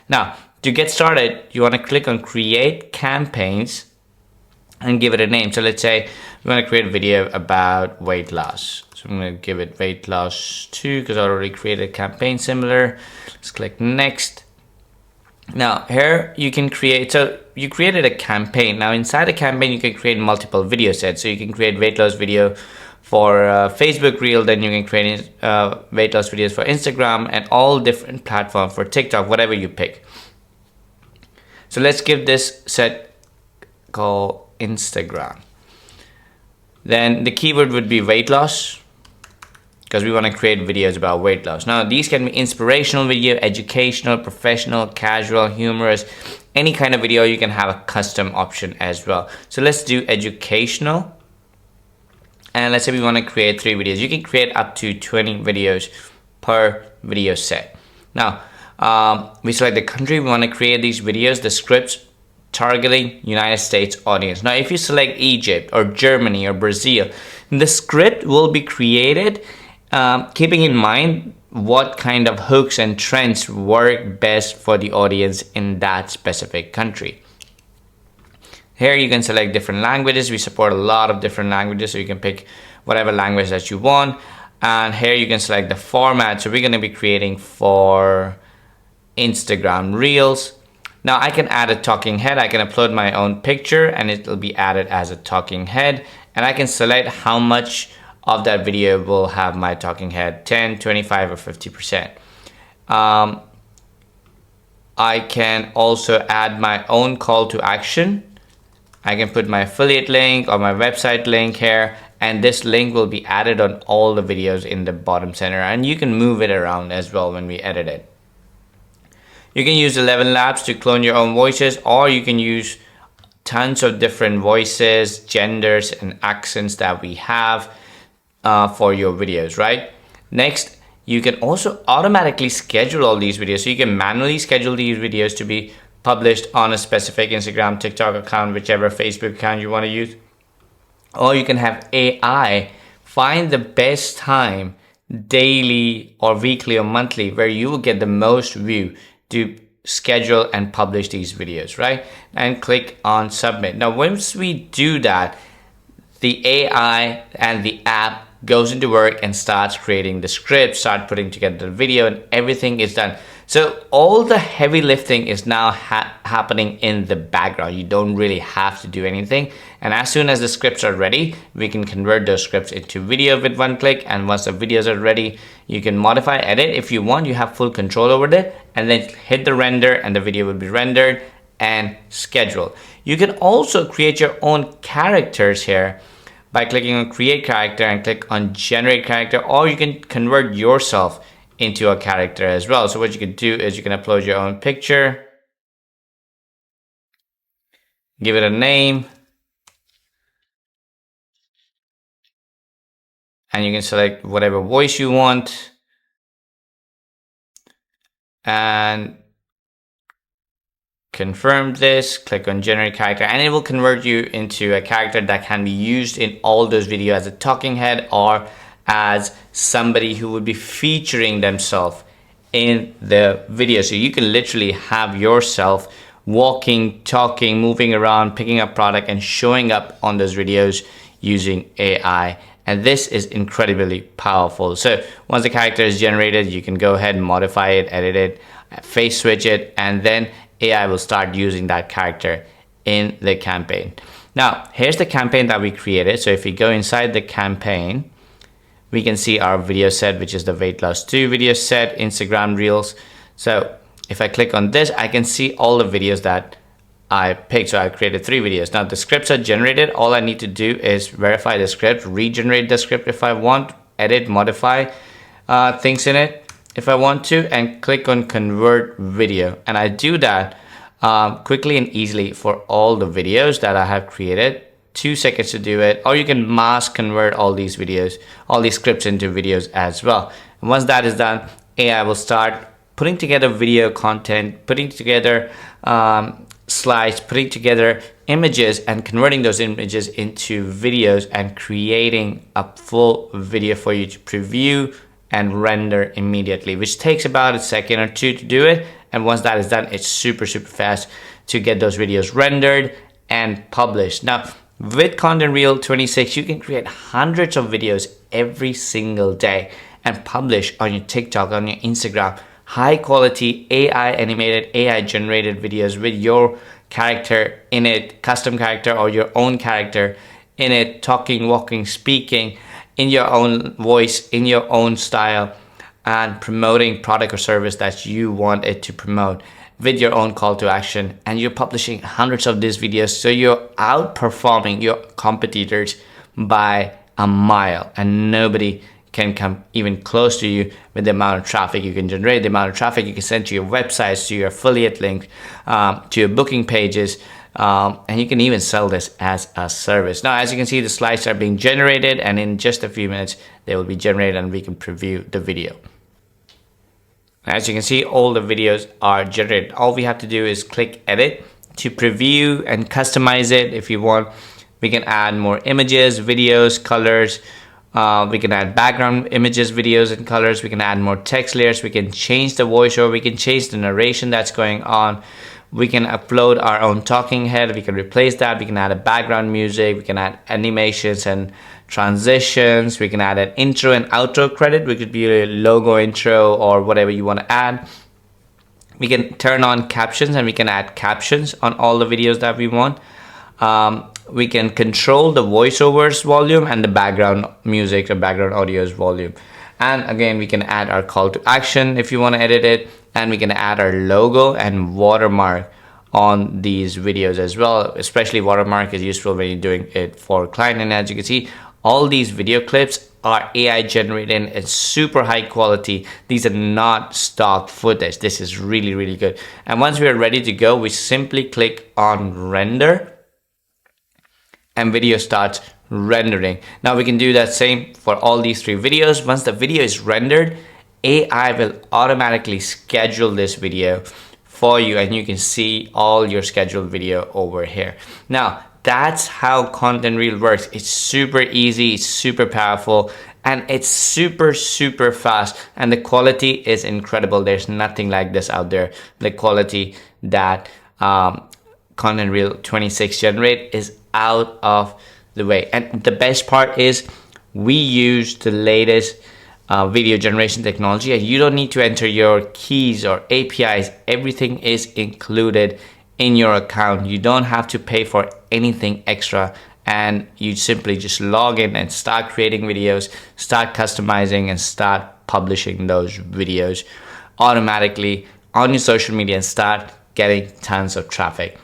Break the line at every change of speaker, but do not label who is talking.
Now, to get started, you want to click on create campaigns and give it a name. So let's say we want to create a video about weight loss. So I'm going to give it weight loss 2 because I already created a campaign similar. Let's click next. Now here you can create, so you created a campaign. Now inside a campaign you can create multiple video sets. So you can create weight loss video for Facebook Reel, then you can create weight loss videos for Instagram and all different platforms, for TikTok, whatever you pick. So let's give this set called Instagram. Then the keyword would be weight loss, because we want to create videos about weight loss. Now these can be inspirational video, educational, professional, casual, humorous, any kind of video. You can have a custom option as well. So let's do educational, and let's say we want to create 3 videos. You can create up to 20 videos per video set. Now we select the country we want to create these videos, the scripts targeting United States audience. Now if you select Egypt or Germany or Brazil, the script will be created keeping in mind what kind of hooks and trends work best for the audience in that specific country. Here you can select different languages. We support a lot of different languages, so you can pick whatever language that you want. And here you can select the format. So we're going to be creating for Instagram Reels. Now I can add a talking head. I can upload my own picture and it will be added as a talking head. And I can select how much of that video will have my talking head, 10, 25, or 50%. I can also add my own call to action. I can put my affiliate link or my website link here, and this link will be added on all the videos in the bottom center, and you can move it around as well when we edit it. You can use 11 Labs to clone your own voices, or you can use tons of different voices, genders, and accents that we have for your videos, right? Next, you can also automatically schedule all these videos. So you can manually schedule these videos to be published on a specific Instagram, TikTok account, whichever Facebook account you want to use. Or you can have AI find the best time, daily or weekly or monthly, where you will get the most view to schedule and publish these videos, right? And click on submit. Now once we do that, the AI and the app goes into work and starts creating the script, start putting together the video, and everything is done. So all the heavy lifting is now happening in the background. You don't really have to do anything. And as soon as the scripts are ready, we can convert those scripts into video with one click. And once the videos are ready, you can modify, edit. If you want, you have full control over it, and then hit the render and the video will be rendered and scheduled. You can also create your own characters here by clicking on create character and click on generate character, or you can convert yourself into a character as well. So what you can do is you can upload your own picture, give it a name, and you can select whatever voice you want and confirm this, click on generate character, and it will convert you into a character that can be used in all those videos as a talking head or as somebody who would be featuring themselves in the video. So you can literally have yourself walking, talking, moving around, picking up product and showing up on those videos using AI. And this is incredibly powerful. So once the character is generated, you can go ahead and modify it, edit it, face switch it, and then AI will start using that character in the campaign. Now, here's the campaign that we created. So if we go inside the campaign, we can see our video set, which is the weight loss 2 video set, Instagram Reels. So if I click on this, I can see all the videos that I picked. So I created 3 videos. Now the scripts are generated. All I need to do is verify the script, regenerate the script if I want, edit, modify things in it if I want to, and click on convert video. And I do that quickly and easily for all the videos that I have created. 2 seconds to do it, or you can mass convert all these videos, all these scripts into videos as well. And once that is done, AI will start putting together video content, putting together slides, putting together images and converting those images into videos and creating a full video for you to preview and render immediately, which takes about a second or two to do it. And once that is done, it's super fast to get those videos rendered and published. Now, with ContentReel26, you can create hundreds of videos every single day and publish on your TikTok, on your Instagram, high quality AI animated, AI generated videos with your character in it, custom character or your own character in it, talking, walking, speaking in your own voice, in your own style, and promoting product or service that you want it to promote with your own call to action. And you're publishing hundreds of these videos, so you're outperforming your competitors by a mile, and nobody can come even close to you with the amount of traffic you can generate, the amount of traffic you can send to your websites, to your affiliate link, to your booking pages, and you can even sell this as a service. Now, as you can see, the slides are being generated, and in just a few minutes, they will be generated and we can preview the video. As you can see, all the videos are generated. All we have to do is click edit to preview and customize it if you want. We can add more images, videos, colors. We can add background images, videos, and colors. We can add more text layers. We can change the voiceover. We can change the narration that's going on. We can upload our own talking head. We can replace that. We can add a background music. We can add animations and transitions. We can add an intro and outro credit, which could be a logo intro or whatever you want to add. We can turn on captions, and we can add captions on all the videos that we want. We can control the voiceovers volume and the background music or background audio's volume. And again, we can add our call to action if you want to edit it, and we can add our logo and watermark on these videos as well. Especially watermark is useful when you're doing it for a client. And as you can see, all these video clips are AI generated and it's super high quality. These are not stock footage. This is really good. And once we are ready to go, we simply click on render, and video starts rendering. Now we can do that same for all these three videos. Once the video is rendered, AI will automatically schedule this video for you, and you can see all your scheduled video over here. Now, that's how ContentReel works. It's super easy, it's super powerful, and it's super fast, and the quality is incredible. There's nothing like this out there. The quality that ContentReel26 generate is out of the way. And the best part is we use the latest video generation technology, and you don't need to enter your keys or APIs. Everything is included in your account. You don't have to pay for anything extra, and you simply just log in and start creating videos, start customizing, and start publishing those videos automatically on your social media and start getting tons of traffic.